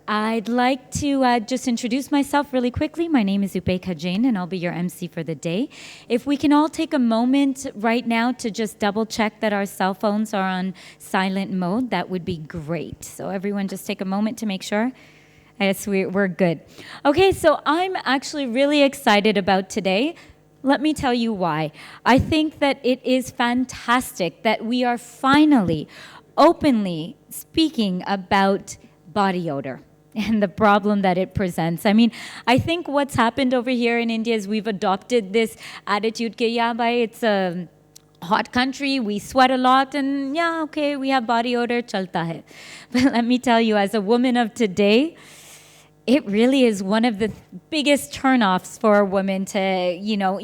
I'd like to just introduce myself really quickly. My name is Upeka Jain, and I'll be your MC for the day. If we can all take a moment right now to just double check that our cell phones are on silent mode, that would be great. So everyone just take a moment to make sure. Yes, we're good. Okay, so I'm actually really excited about today. Let me tell you why. I think that it is fantastic that we are finally openly speaking about body odor and the problem that it presents. I mean, I think what's happened over here in India is we've adopted this attitude, ke, yeah, bhai, it's a hot country, we sweat a lot, and yeah, okay, we have body odor, chalta hai. But let me tell you, as a woman of today, it really is one of the biggest turnoffs for a woman to,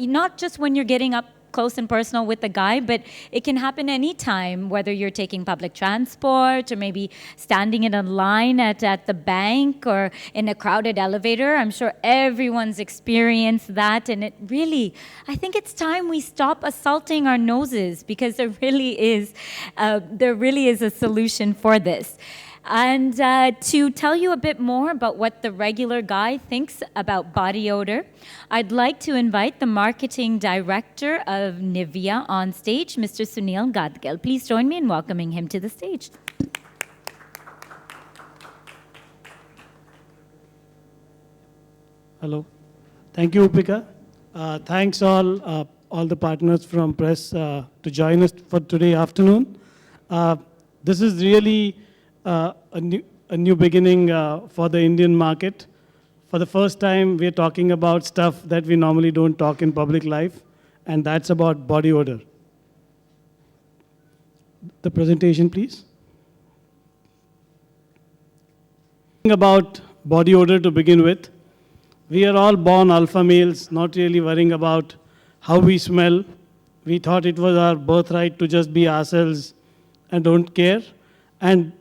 not just when you're getting up close and personal with a guy, but it can happen anytime, whether you're taking public transport or maybe standing in a line at the bank or in a crowded elevator. I'm sure everyone's experienced that, and it really, I think it's time we stop assaulting our noses, because there really is a solution for this. And to tell you a bit more about what the regular guy thinks about body odor, I'd like to invite the marketing director of Nivea on stage, Mr. Sunil Gadgil. Please join me in welcoming him to the stage. Hello. Thank you, Upika. Thanks all the partners from press to join us for today afternoon. This is really a new beginning for the Indian market. For the first time, we're talking about stuff that we normally don't talk in public life, and that's about body odor. The presentation, please. About body odor to begin with. We are all born alpha males, not really worrying about how we smell. We thought it was our birthright to just be ourselves and don't care. And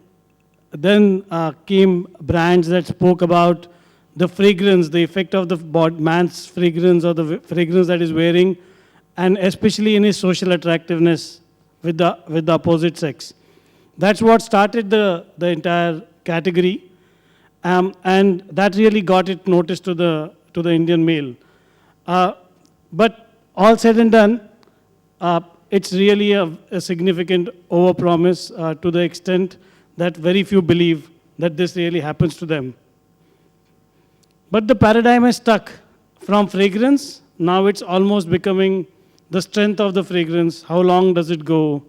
then came brands that spoke about the fragrance, the effect of the man's fragrance or the fragrance that is wearing, and especially in his social attractiveness with the opposite sex. That's what started the entire category, and that really got it noticed to the Indian male. But all said and done, it's really a significant overpromise to the extent that very few believe that this really happens to them. But the paradigm is stuck from fragrance. Now it's almost becoming the strength of the fragrance. How long does it go?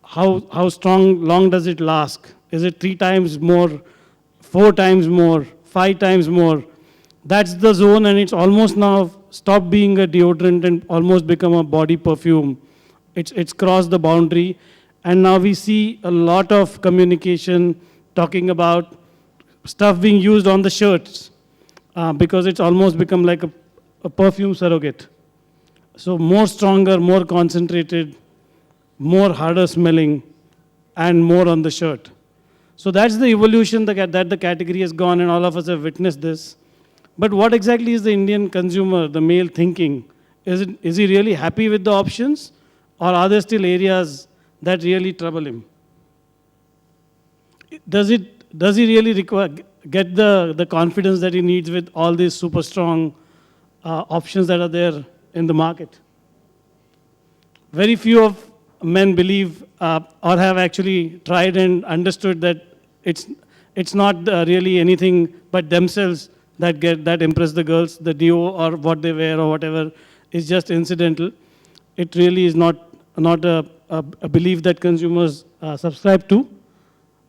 How long does it last? Is it 3 times more, 4 times more, 5 times more? That's the zone, and it's almost now stopped being a deodorant and almost become a body perfume. It's crossed the boundary. And now we see a lot of communication talking about stuff being used on the shirts because it's almost become like a perfume surrogate. So more stronger, more concentrated, more harder smelling, and more on the shirt. So that's the evolution that the category has gone, and all of us have witnessed this. But what exactly is the Indian consumer, the male, thinking? Is he really happy with the options, or are there still areas that really trouble him? Does he really get the confidence that he needs with all these super strong options that are there in the market? Very few of men believe or have actually tried and understood that it's not really anything but themselves that impress the girls. The deo or what they wear or whatever is just incidental. It really is not a belief that consumers subscribe to.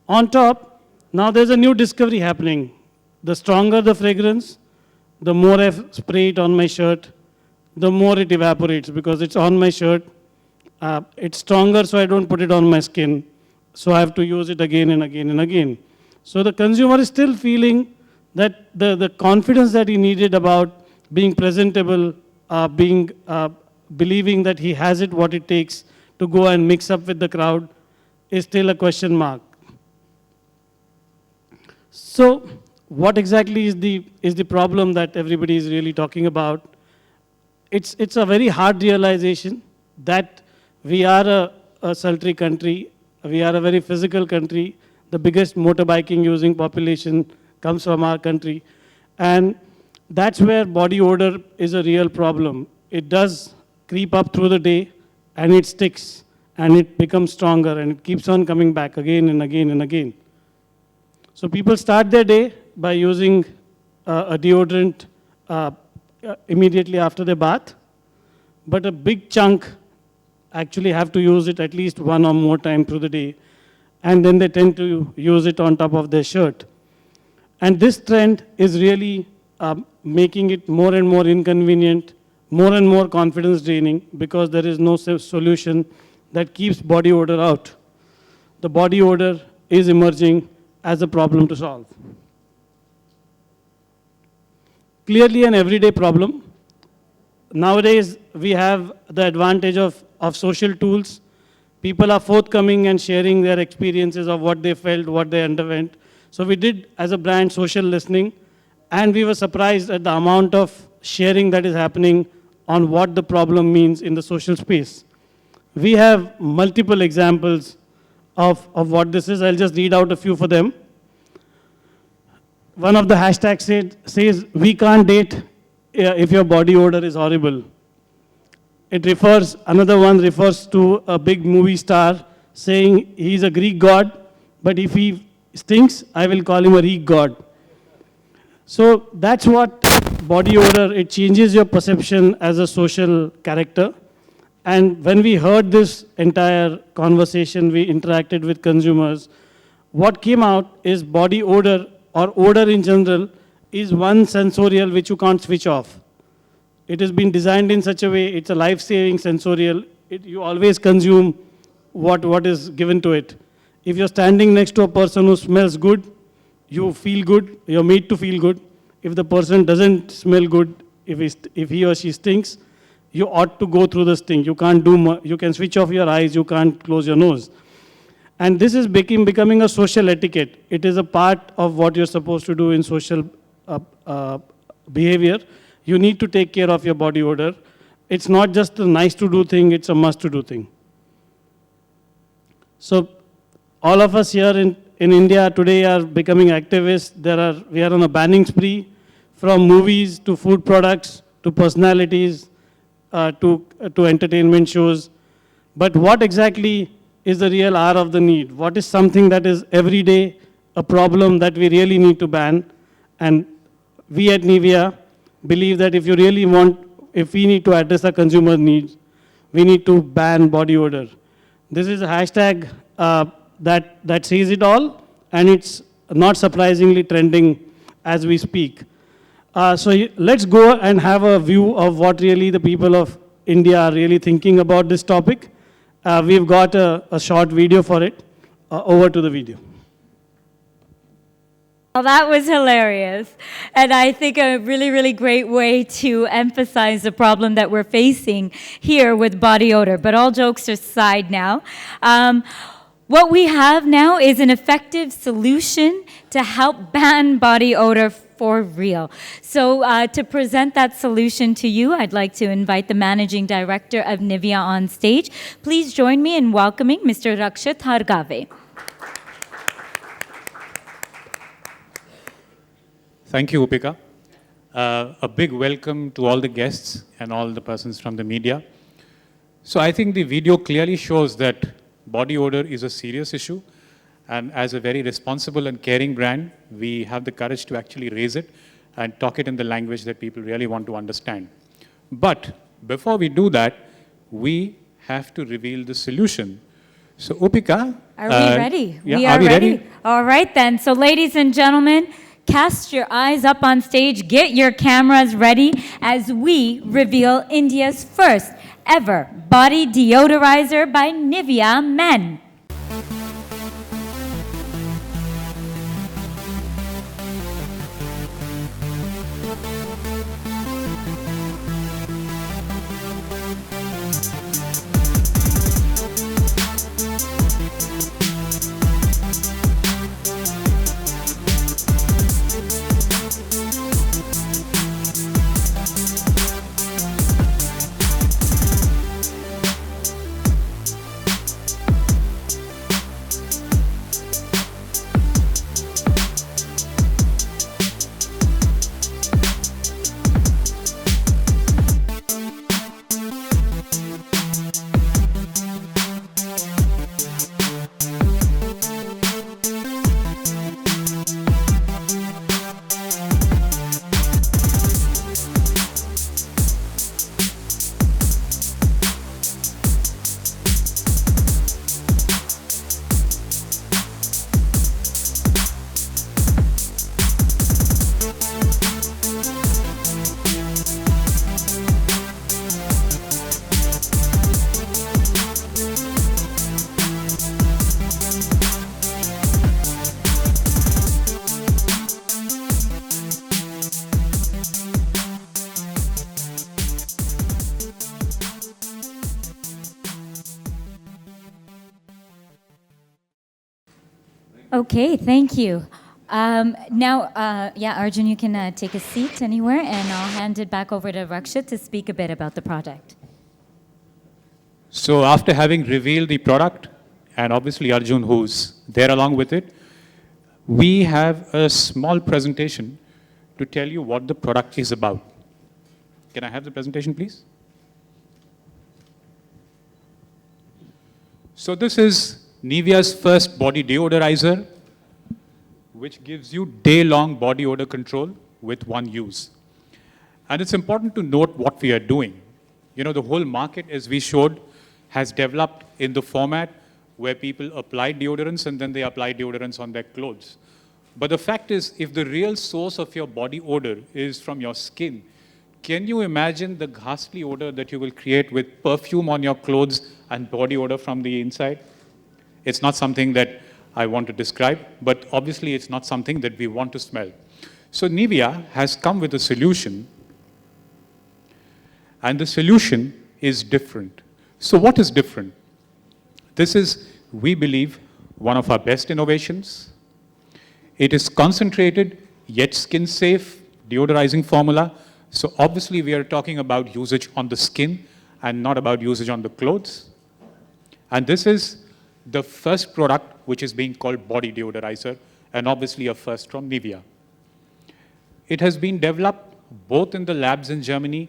On top, now there's a new discovery happening. The stronger the fragrance, the more I spray it on my shirt, the more it evaporates because it's on my shirt. It's stronger, so I don't put it on my skin. So I have to use it again and again and again. So the consumer is still feeling that the confidence that he needed about being presentable, believing that he has it what it takes to go and mix up with the crowd is still a question mark. So what exactly is the problem that everybody is really talking about? It's a very hard realization that we are a sultry country, we are a very physical country, the biggest motorbiking using population comes from our country. And that's where body odor is a real problem. It does creep up through the day, and it sticks, and it becomes stronger, and it keeps on coming back again and again and again. So people start their day by using a deodorant immediately after their bath, but a big chunk actually have to use it at least one or more time through the day, and then they tend to use it on top of their shirt. And this trend is really making it more and more inconvenient, more and more confidence draining, because there is no solution that keeps body odor out. The body odor is emerging as a problem to solve. Clearly an everyday problem. Nowadays, we have the advantage of social tools. People are forthcoming and sharing their experiences of what they felt, what they underwent. So we did, as a brand, social listening, and we were surprised at the amount of sharing that is happening on what the problem means in the social space. We have multiple examples of what this is. I'll just read out a few for them. One of the hashtags says, "We can't date if your body odor is horrible." Another one refers to a big movie star saying he's a Greek god, but if he stinks, I will call him a Greek god. So that's what body odor, it changes your perception as a social character. And when we heard this entire conversation, we interacted with consumers, what came out is body odor, or odor in general, is one sensorial which you can't switch off. It has been designed in such a way, it's a life-saving sensorial. You always consume what is given to it. If you're standing next to a person who smells good, you feel good, you're made to feel good. If the person doesn't smell good, if he or she stinks, you ought to go through this thing. You can't do you can switch off your eyes, you can't close your nose. And this is becoming a social etiquette. It is a part of what you're supposed to do in social behavior. You need to take care of your body odor. It's not just a nice to do thing, it's a must to do thing. So all of us here in India today are becoming activists. We are on a banning spree, from movies to food products to personalities to entertainment shows. But what exactly is the real hour of the need? What is something that is every day a problem that we really need to ban? And we at Nivea believe that if we need to address our consumer needs, we need to ban body odor. This is a hashtag that says it all, and it's not surprisingly trending as we speak. So let's go and have a view of what really the people of India are really thinking about this topic. We've got a short video for it. Over to the video. Well, that was hilarious. And I think a really, really great way to emphasize the problem that we're facing here with body odor. But all jokes aside now, what we have now is an effective solution to help ban body odor for real. So to present that solution to you, I'd like to invite the Managing Director of Nivea on stage. Please join me in welcoming Mr. Rakshit Hargave. Thank you, Upika. A big welcome to all the guests and all the persons from the media. So I think the video clearly shows that body odor is a serious issue. And as a very responsible and caring brand, we have the courage to actually raise it and talk it in the language that people really want to understand. But before we do that, we have to reveal the solution. So Upika. Are we ready? Yeah, are we ready? All right then. So ladies and gentlemen, cast your eyes up on stage, get your cameras ready as we reveal India's first ever body deodorizer by Nivea Men. Okay, thank you. Yeah, Arjun, you can take a seat anywhere, and I'll hand it back over to Raksha to speak a bit about the product. So after having revealed the product, and obviously Arjun who's there along with it, we have a small presentation to tell you what the product is about. Can I have the presentation, please? So this is Nivea's first body deodorizer, which gives you day-long body odor control with one use. And it's important to note what we are doing. You know, the whole market, as we showed, has developed in the format where people apply deodorants and then they apply deodorants on their clothes. But the fact is, if the real source of your body odor is from your skin, can you imagine the ghastly odor that you will create with perfume on your clothes and body odor from the inside? It's not something that I want to describe, but obviously it's not something that we want to smell. So Nivea has come with a solution, and the solution is different. So what is different? This is, we believe, one of our best innovations. It is concentrated yet skin-safe deodorizing formula. So obviously we are talking about usage on the skin and not about usage on the clothes. And this is the first product which is being called body deodorizer, and obviously a first from Nivea. It has been developed both in the labs in Germany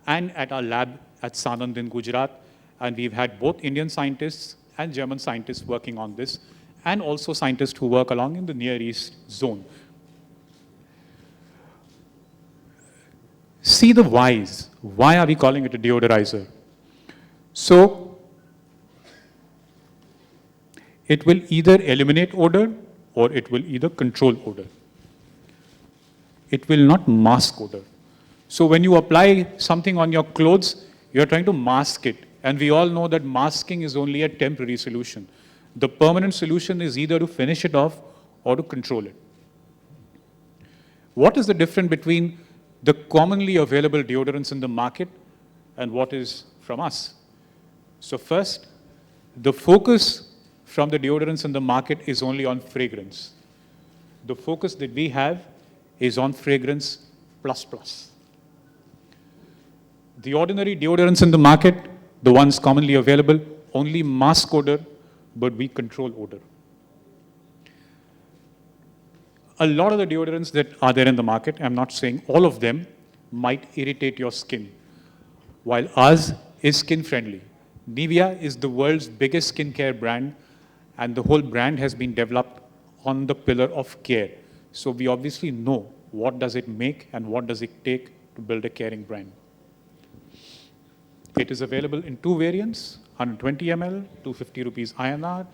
and at our lab at Sanand in Gujarat. And we've had both Indian scientists and German scientists working on this, and also scientists who work along in the Near East zone. See the whys. Why are we calling it a deodorizer? So, it will either eliminate odor or it will either control odor. It will not mask odor. So when you apply something on your clothes, you're trying to mask it. And we all know that masking is only a temporary solution. The permanent solution is either to finish it off or to control it. What is the difference between the commonly available deodorants in the market and what is from us? So first, the focus from the deodorants in the market is only on fragrance. The focus that we have is on fragrance plus plus. The ordinary deodorants in the market, the ones commonly available, only mask odor, but we control odor. A lot of the deodorants that are there in the market, I'm not saying all of them, might irritate your skin, while ours is skin friendly. Nivea is the world's biggest skincare brand, and the whole brand has been developed on the pillar of care. So we obviously know what does it make and what does it take to build a caring brand. It is available in two variants, 120 ml, 250 rupees INR.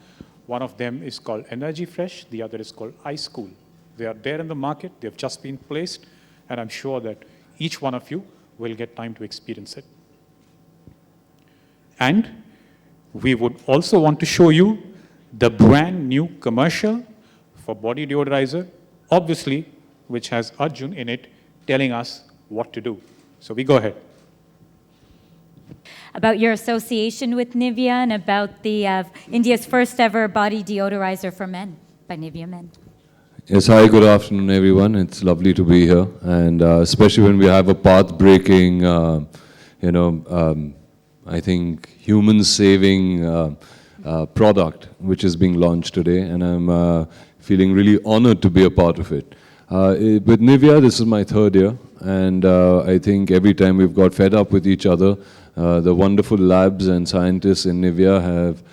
One of them is called Energy Fresh, the other is called Ice Cool. They are there in the market, they have just been placed, and I'm sure that each one of you will get time to experience it. And we would also want to show you the brand new commercial for body deodorizer, obviously, which has Arjun in it telling us what to do. So we go ahead. About your association with Nivea and about the India's first ever body deodorizer for men by Nivea Men. Yes, hi, good afternoon, everyone. It's lovely to be here, and especially when we have a path-breaking, I think human-saving product which is being launched today, and I'm feeling really honored to be a part of it. With Nivea, this is my third year, and I think every time we've got fed up with each other, the wonderful labs and scientists in Nivea have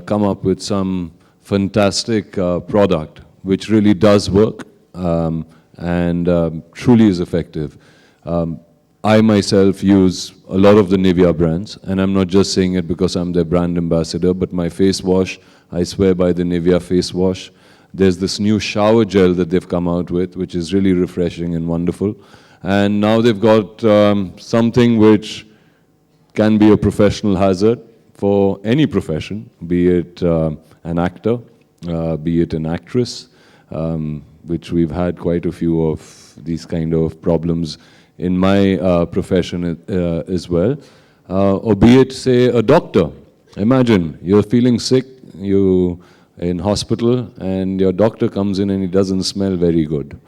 come up with some fantastic product which really does work and truly is effective. I myself use a lot of the Nivea brands, and I'm not just saying it because I'm their brand ambassador, but my face wash, I swear by the Nivea face wash. There's this new shower gel that they've come out with, which is really refreshing and wonderful. And now they've got something which can be a professional hazard for any profession, be it an actor, be it an actress, which we've had quite a few of these kind of problems in my profession as well, or be it, say, a doctor. Imagine you're feeling sick, you in hospital and your doctor comes in and he doesn't smell very good.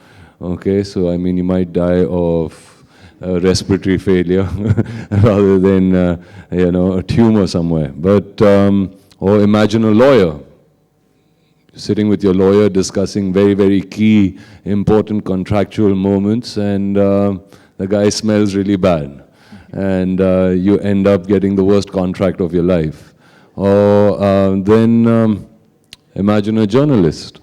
Okay, so I mean, you might die of respiratory failure rather than, a tumor somewhere. But, or imagine a lawyer sitting with your lawyer discussing very, very key, important contractual moments, and the guy smells really bad. And you end up getting the worst contract of your life. Or then imagine a journalist.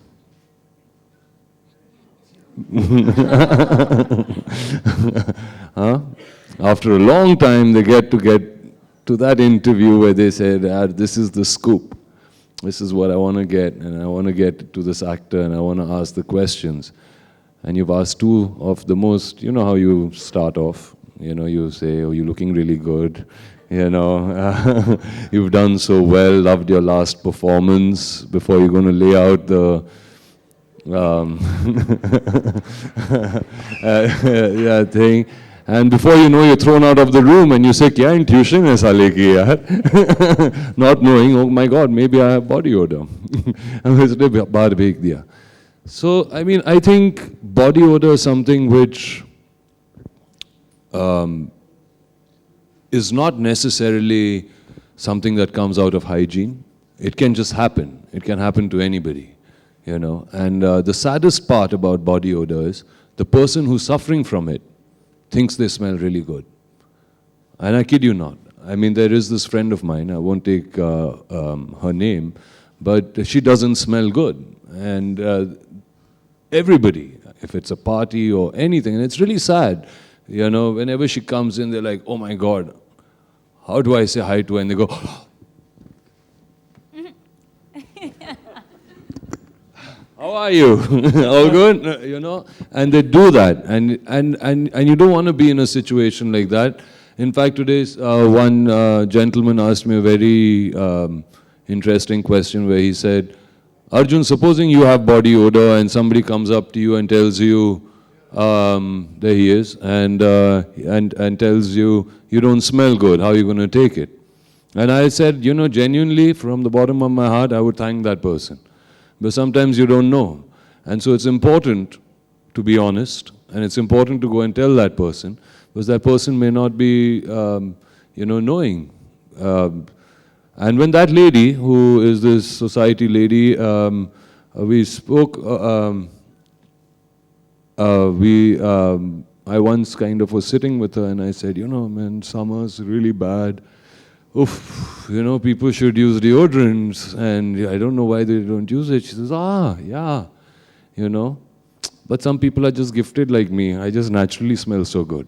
Huh? After a long time, they get to that interview where they said, this is the scoop. This is what I want to get, and I want to get to this actor, and I want to ask the questions. And you've asked two of the most, you know how you start off. You say, oh, you're looking really good. You've done so well, loved your last performance, before you're going to lay out the thing. And before you know, you're thrown out of the room and you say, kya intuition hai sale ki yaar? Not knowing, oh my God, maybe I have body odor. So, I mean, I think body odor is something which is not necessarily something that comes out of hygiene. It can just happen. It can happen to anybody, And the saddest part about body odor is the person who's suffering from it thinks they smell really good. And I kid you not. I mean, there is this friend of mine, I won't take her name, but she doesn't smell good. And everybody, if it's a party or anything, and it's really sad, whenever she comes in, they're like, oh my God, how do I say hi to her? And they go, how are you? All good? And they do that. And you don't want to be in a situation like that. In fact, today, one gentleman asked me a very interesting question where he said, Arjun, supposing you have body odor and somebody comes up to you and tells you, there he is, and tells you, you don't smell good, how are you going to take it? And I said, genuinely, from the bottom of my heart, I would thank that person. But sometimes you don't know. And so it's important to be honest, and it's important to go and tell that person, because that person may not be, knowing. And when that lady, who is this society lady, we spoke, I once kind of was sitting with her and I said, man, summer's really bad. Oof, people should use deodorants, and I don't know why they don't use it. She says, yeah, But some people are just gifted like me. I just naturally smell so good.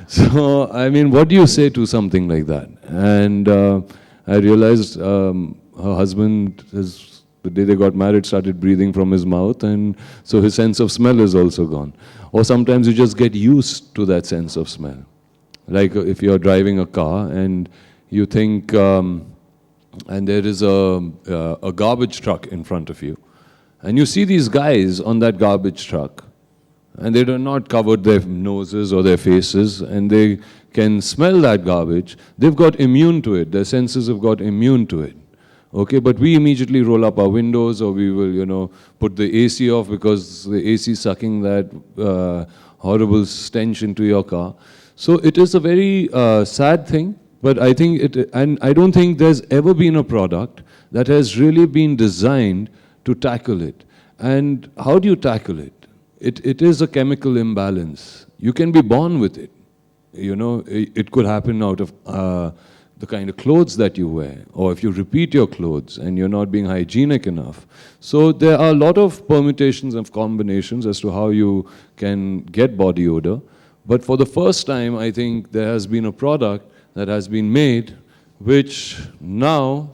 So, I mean, what do you say to something like that? And I realized her husband, the day they got married, started breathing from his mouth, and so his sense of smell is also gone. Or sometimes you just get used to that sense of smell. Like if you're driving a car and you think, and there is a garbage truck in front of you, and you see these guys on that garbage truck, and they do not cover their noses or their faces, and they can smell that garbage. They've got immune to it. Their senses have got immune to it. Okay, but we immediately roll up our windows, or we will, put the AC off because the AC is sucking that horrible stench into your car. So it is a very sad thing, but I think and I don't think there's ever been a product that has really been designed to tackle it. And how do you tackle it? It is a chemical imbalance. You can be born with it. It could happen out of the kind of clothes that you wear, or if you repeat your clothes and you're not being hygienic enough. So there are a lot of permutations and combinations as to how you can get body odor. But for the first time, I think there has been a product that has been made which now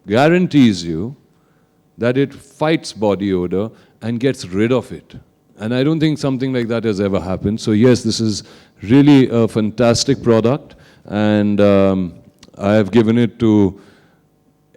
guarantees you that it fights body odor and gets rid of it. And I don't think something like that has ever happened. So yes, this is really a fantastic product, and I have given it to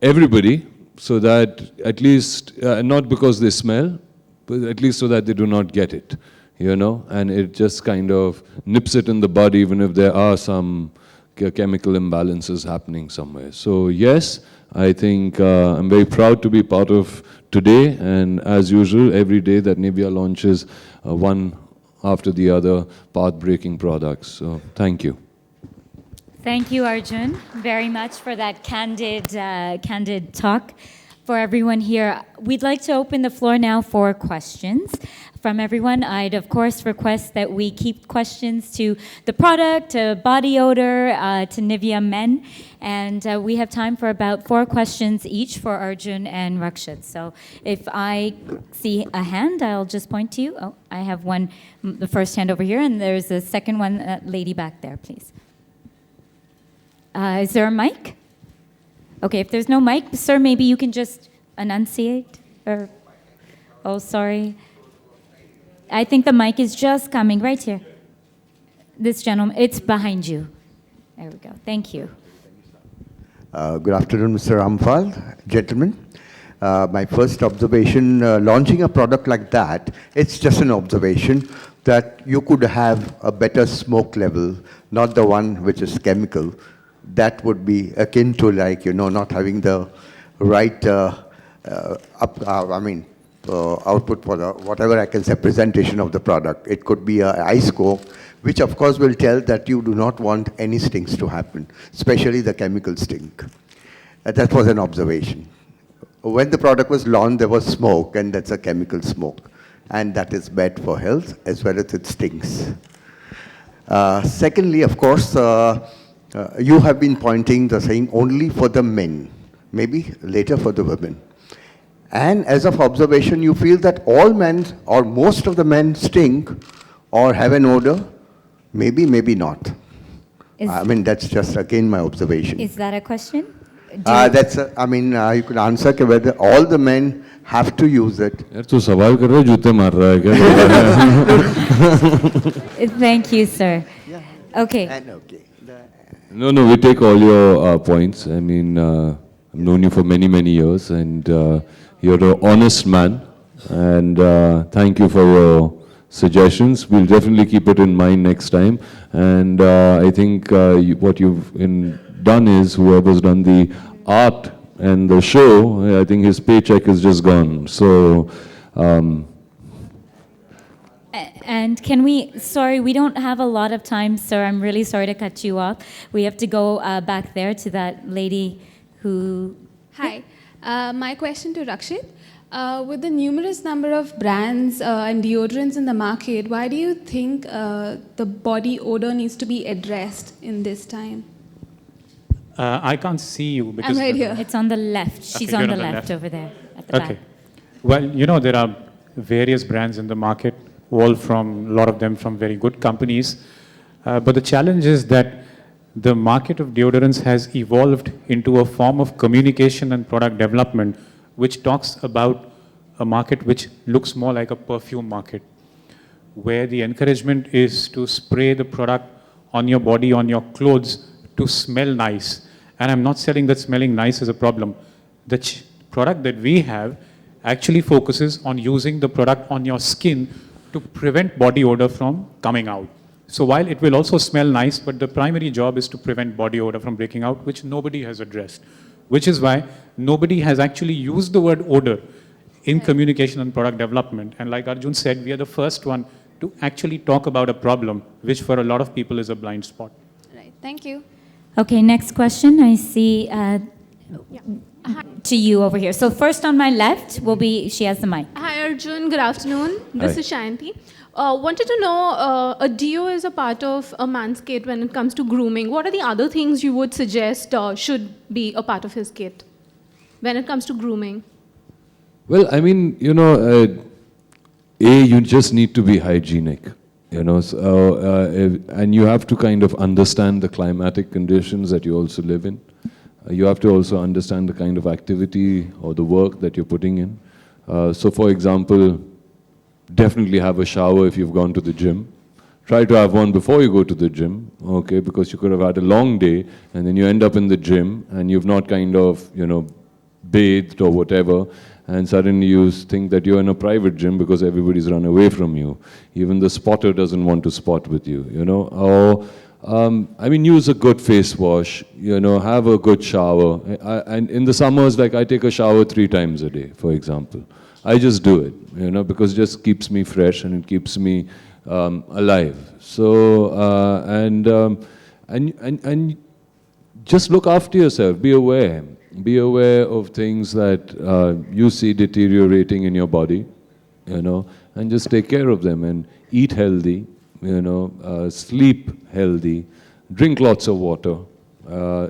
everybody so that at least, not because they smell, but at least so that they do not get it, and it just kind of nips it in the bud, even if there are some chemical imbalances happening somewhere. So yes, I think I'm very proud to be part of today, and as usual, every day that Nivea launches one after the other path-breaking products. So thank you. Thank you, Arjun, very much for that candid talk. For everyone here, we'd like to open the floor now for questions from everyone. I'd of course request that we keep questions to the product, to body odor, to Nivea Men, and we have time for about 4 questions each for Arjun and Rakshit. So if I see a hand, I'll just point to you. Oh, I have one, the first hand over here, and there's a second one, lady back there, please. Is there a mic? Okay, if there's no mic, sir, maybe you can just enunciate, or, oh, sorry. I think the mic is just coming right here. This gentleman, it's behind you. There we go, thank you. Good afternoon, Mr. Rampal, gentlemen. My first observation, launching a product like that, it's just an observation that you could have a better smoke level, not the one which is chemical. That would be akin to, like, you know, not having the right output for the, whatever I can say, presentation of the product. It could be an ice coke, which of course will tell that you do not want any stings to happen, especially the chemical stink. That was an observation. When the product was launched, there was smoke, and that's a chemical smoke. And that is bad for health, as well as it stinks. Secondly, of course, you have been pointing the saying only for the men, maybe later for the women. And as of observation, you feel that all men or most of the men stink or have an odor, maybe, maybe not. I mean, that's just again my observation. Is that a question? That's, you could answer whether all the men have to use it. Thank you, sir. Yeah. Okay. And okay. No, we take all your points. I mean, I've known you for many, many years, and you're an honest man, and thank you for your suggestions. We'll definitely keep it in mind next time, and I think what you've done is, whoever's done the art and the show, I think his paycheck is just gone. So, and can we, sorry, we don't have a lot of time, sir. I'm really sorry to cut you off. We have to go back there to that lady who... Hi. My question to Rakshit. With the numerous number of brands and deodorants in the market, why do you think the body odor needs to be addressed in this time? I can't see you because... I'm right here. It's on the left. She's Okay, on you're the left over there at the Okay. back. Well, you know, there are various brands in the market, a lot of them from very good companies. But the challenge is that the market of deodorants has evolved into a form of communication and product development, which talks about a market which looks more like a perfume market, where the encouragement is to spray the product on your body, on your clothes, to smell nice. And I'm not saying that smelling nice is a problem. The product that we have actually focuses on using the product on your skin to prevent body odor from coming out. So while it will also smell nice, but the primary job is to prevent body odor from breaking out, which nobody has addressed. Which is why nobody has actually used the word odor in communication and product development. And like Arjun said, we are the first one to actually talk about a problem, which for a lot of people is a blind spot. Right. Thank you. Okay, next question. I see to you over here. So first on my left will be, she has the mic. Hi Arjun, good afternoon. This Hi. is Shanti. Wanted to know, a deo is a part of a man's kit when it comes to grooming. What are the other things you would suggest should be a part of his kit when it comes to grooming? well, I mean, you know, you just need to be hygienic. You know, and you have to kind of understand the climatic conditions that you also live in. You have to also understand the kind of activity or the work that you're putting in. So for example, definitely have a shower if you've gone to the gym. Try to have one before you go to the gym, okay, because you could have had a long day and then you end up in the gym and you've not kind of, you know, bathed or whatever, and suddenly you think that you're in a private gym because everybody's run away from you. Even the spotter doesn't want to spot with you, you know. Or I mean, use a good face wash, you know, have a good shower. And in the summers, like I take a shower 3 times a day, for example. I just do it, you know, because it just keeps me fresh and it keeps me alive. So, and just look after yourself, be aware. Be aware of things that you see deteriorating in your body, you know, and just take care of them and eat healthy, you know, sleep healthy, drink lots of water.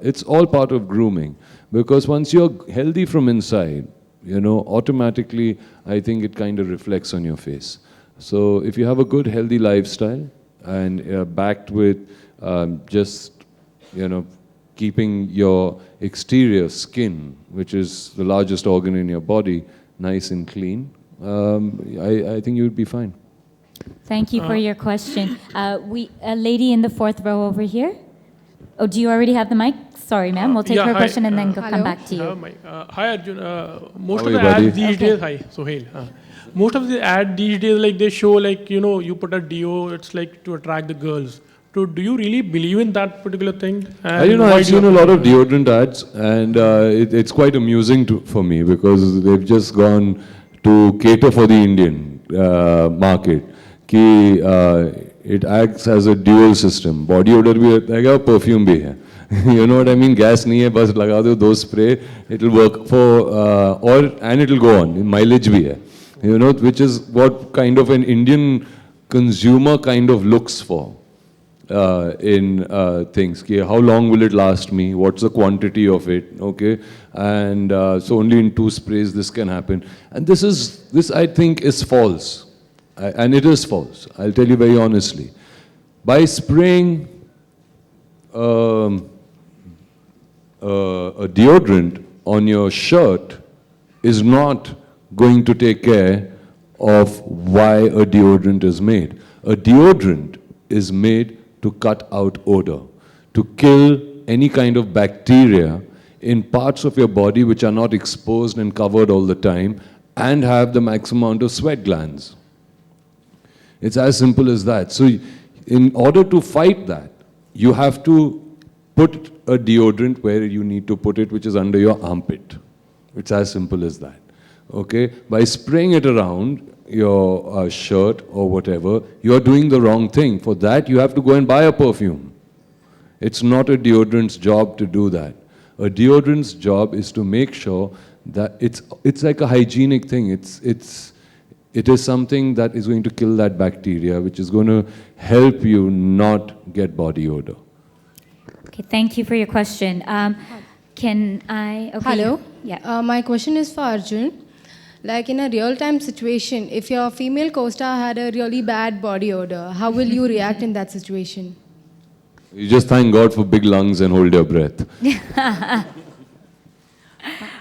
It's all part of grooming, because once you're healthy from inside, you know, automatically I think it kind of reflects on your face. So if you have a good healthy lifestyle and backed with just, you know, keeping your exterior skin, which is the largest organ in your body, nice and clean, I think you would be fine. Thank you for your question. A lady in the 4th row over here. Oh, do you already have the mic? Sorry, ma'am. We'll take her question and then come back to you. Hi, Arjun. Most of the ads these days, hi, Sohail. Most of the ads these days, like they show, like, you know, you put a deo, it's like to attract the girls. So do you really believe in that particular thing? I don't know, I've seen a lot of deodorant ads, and it's quite amusing for me, because they've just gone to cater for the Indian market. It acts as a dual system. Body odor bhi hai, perfume bhi hai. You know what I mean? Gas nahi hai, bas laga do 2 spray. It'll work for, and it'll go on. Mileage bhi hai. You know, which is what kind of an Indian consumer kind of looks for. In things. How long will it last me? What's the quantity of it? Okay, and so only in 2 sprays this can happen. And this I think is false, and it is false. I'll tell you very honestly. By spraying a deodorant on your shirt is not going to take care of why a deodorant is made. A deodorant is made to cut out odor, to kill any kind of bacteria in parts of your body which are not exposed and covered all the time and have the maximum amount of sweat glands. It's as simple as that. So in order to fight that, you have to put a deodorant where you need to put it, which is under your armpit. It's as simple as that. Okay? By spraying it around your shirt or whatever, you're doing the wrong thing. For that, you have to go and buy a perfume. It's not a deodorant's job to do that. A deodorant's job is to make sure that it's like a hygienic thing. It is something that is going to kill that bacteria, which is going to help you not get body odor. Okay, thank you for your question. Can I? Okay. Hello. Yeah. My question is for Arjun. Like in a real-time situation, if your female co-star had a really bad body odor, how will you react in that situation? You just thank God for big lungs and hold your breath.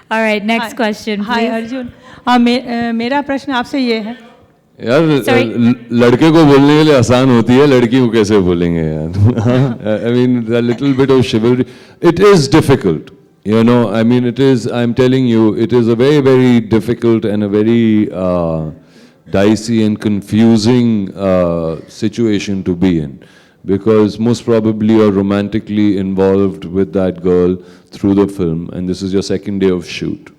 All right, next question, please. Hi, Arjun. मेरा प्रश्न आपसे ये है. यार लड़के को बोलने के लिए आसान होती है, लड़की को कैसे बोलेंगे यार? I mean, a little bit of chivalry. It is difficult. You know, I mean, it is, I'm telling you, it is a very, very difficult and a very dicey and confusing situation to be in. Because most probably you're romantically involved with that girl through the film, and this is your 2nd day of shoot.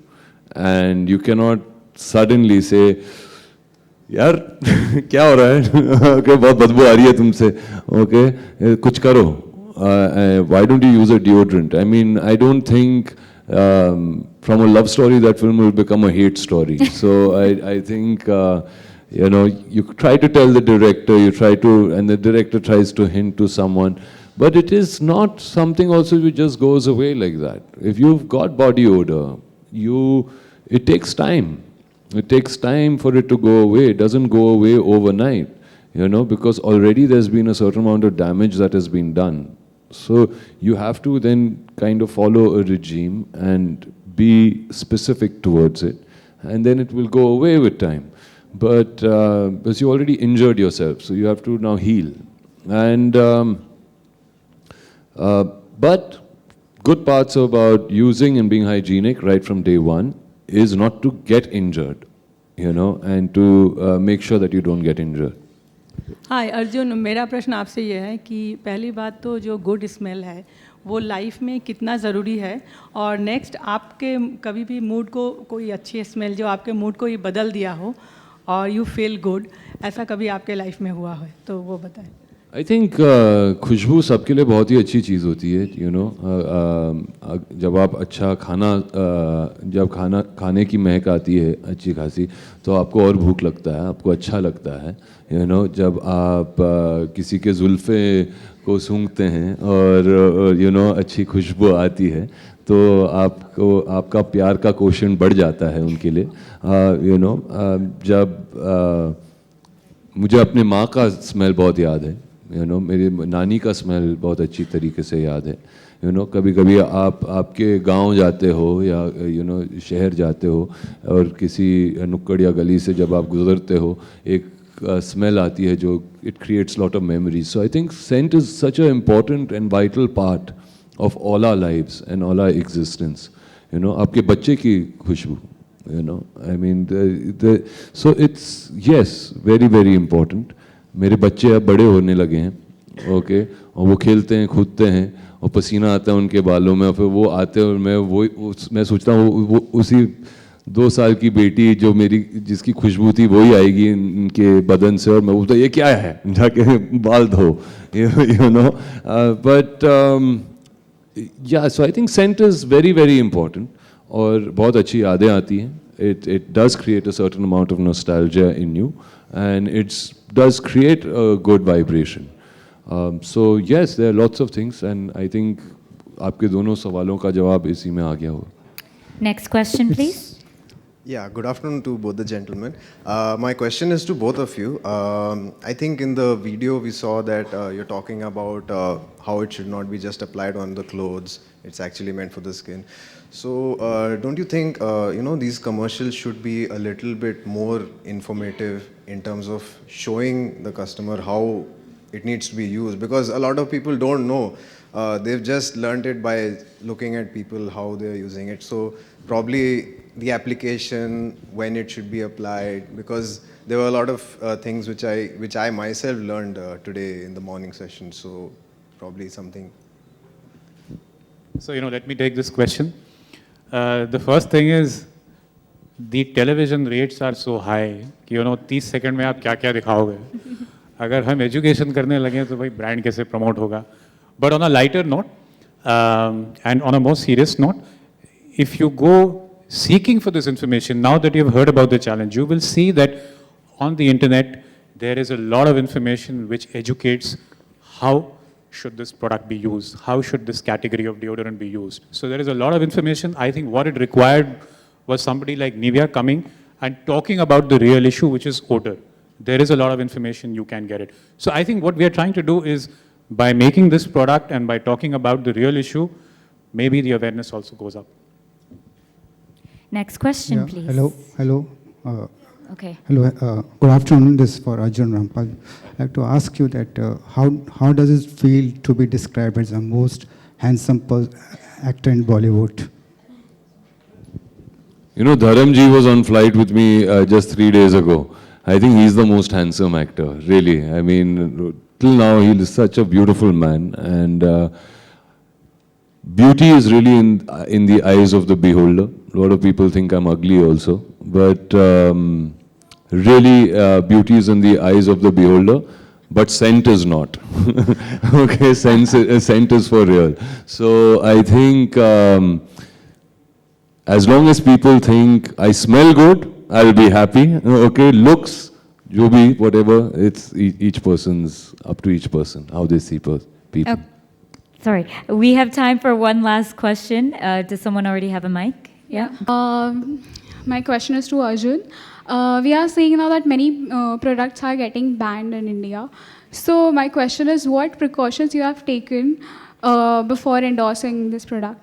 And you cannot suddenly say, यार क्या हो रहा है? Okay, बहुत बदबू आ रही है तुमसे. Okay, कुछ करो. Why don't you use a deodorant? I mean, I don't think from a love story that film will become a hate story. So I think, you know, you try to tell the director, and the director tries to hint to someone. But it is not something also which just goes away like that. If you've got body odor, it takes time. It takes time for it to go away. It doesn't go away overnight, you know, because already there's been a certain amount of damage that has been done. So you have to then kind of follow a regime and be specific towards it, and then it will go away with time. But because you already injured yourself, so you have to now heal. And but good parts about using and being hygienic right from day one is not to get injured, you know, and to make sure that you don't get injured. हाय अर्जुन, मेरा प्रश्न आपसे ये है कि पहली बात तो जो गुड स्मेल है वो लाइफ में कितना ज़रूरी है, और नेक्स्ट आपके कभी भी मूड को कोई अच्छी स्मेल जो आपके मूड को ही बदल दिया हो और यू फील गुड, ऐसा कभी आपके लाइफ में हुआ है तो वो बताएं। आई थिंक खुशबू सबके लिए बहुत ही अच्छी चीज़ होती है, यू नो। जब आप अच्छा खाना जब खाने की महक आती है अच्छी खासी, तो आपको और भूख लगता है, आपको अच्छा लगता है, यू नो। जब आप किसी के जुल्फ़े को सूंघते हैं और यू नो अच्छी खुशबू आती है, तो आपको आपका प्यार का क्वोशंट बढ़ जाता है उनके लिए, यू नो। जब मुझे अपने माँ का स्मेल बहुत याद है, यू नो। मेरी नानी का स्मेल बहुत अच्छी तरीके से याद है, यू नो। कभी कभी आप आपके गांव जाते हो या यू नो शहर जाते हो और किसी नुक्कड़ या गली से जब आप गुजरते हो, एक स्मेल आती है जो it creates lot of memories. So I think scent is such an important and vital part of all our lives and all our existence. You know, आपके बच्चे की खुशबू, you know, I mean, so it's, yes, very very important. मेरे बच्चे अब बड़े होने लगे हैं, ओके, और वो खेलते हैं, कूदते हैं, और पसीना आता है उनके बालों में, और फिर वो आते हैं और मैं सोचता हूँ वो उसी 2 साल की बेटी जो मेरी जिसकी खुशबू थी वही आएगी इनके बदन से, और मैं बोलता ये क्या है, जाके बाल धो, you know. But yeah, so I think cent is very very important, और बहुत अच्छी यादें आती हैं. It does create a certain amount of nostalgia in you, and it does create a good vibration. So yes, there are lots of things, and I think आपके दोनों सवालों का जवाब इसी में आ गया होगा. Next question, please. Yeah, good afternoon to both the gentlemen. My question is to both of you. I think in the video we saw that you're talking about how it should not be just applied on the clothes. It's actually meant for the skin. So don't you think, you know, these commercials should be a little bit more informative in terms of showing the customer how it needs to be used? Because a lot of people don't know. They've just learned it by looking at people, how they're using it. So probably the application, when it should be applied, because there were a lot of things which I myself learned today in the morning session. So probably something. So, you know, let me take this question. The first thing is, the television rates are so high कि, you know, 30 second में आप क्या क्या दिखाओगे. अगर हम education करने लगे तो भाई ब्रांड कैसे प्रमोट होगा. But on a lighter note, and on a more serious note, if you go seeking for this information, now that you've heard about the challenge, you will see that on the internet, there is a lot of information which educates how should this product be used, how should this category of deodorant be used. So there is a lot of information. I think what it required was somebody like Nivea coming and talking about the real issue, which is odor. There is a lot of information, you can get it. So I think what we are trying to do is, by making this product and by talking about the real issue, maybe the awareness also goes up. Next question, please. Hello. Okay. Hello. Good afternoon. This is for Arjun Rampal. I'd like to ask you that how does it feel to be described as the most handsome actor in Bollywood? You know, Dharamji was on flight with me just 3 days ago. I think he's the most handsome actor, really. I mean, till now, he is such a beautiful man, and beauty is really in the eyes of the beholder. A lot of people think I'm ugly also, but really, beauty is in the eyes of the beholder, but scent is not. Okay, scent is for real. So I think as long as people think I smell good, I'll be happy. Okay, looks, you be whatever, it's each person's, up to each person, how they see people. Sorry, we have time for one last question. Does someone already have a mic? Yeah. My question is to Arjun. We are seeing now that many products are getting banned in India. So my question is, what precautions you have taken before endorsing this product?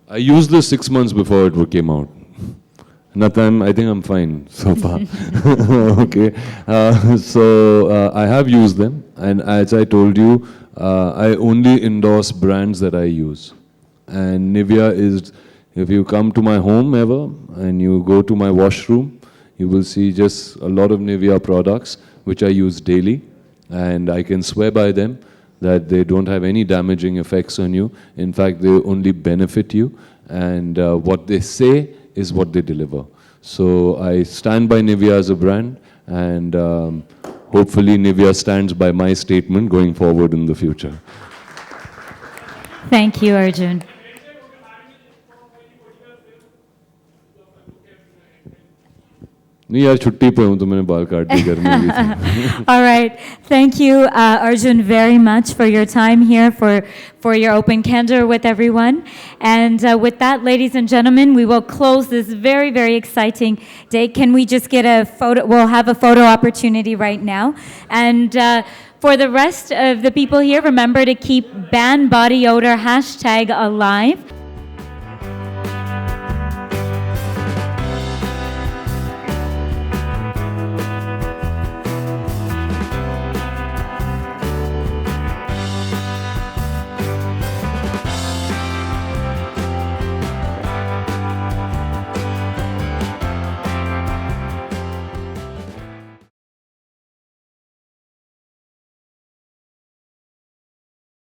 I used this 6 months before it came out. Nothing, I think I'm fine so far. Okay. So I have used them, and as I told you, I only endorse brands that I use. And Nivea is, if you come to my home ever and you go to my washroom, you will see just a lot of Nivea products. which I use daily, and I can swear by them that they don't have any damaging effects on you. In fact, they only benefit you, and what they say is what they deliver. So I stand by Nivea as a brand, and hopefully Nivea stands by my statement going forward in the future. Thank you, Arjun. नहीं यार छुट्टी पे हूँ तो मैंने बाल काट दिए घर में भी थे. All right. Thank you, Arjun, very much for your time here, for your open candor with everyone. And with that, ladies and gentlemen, we will close this very, very exciting day. Can we just get a photo? We'll have a photo opportunity right now. And for the rest of the people here, remember to keep ban body odor hashtag alive.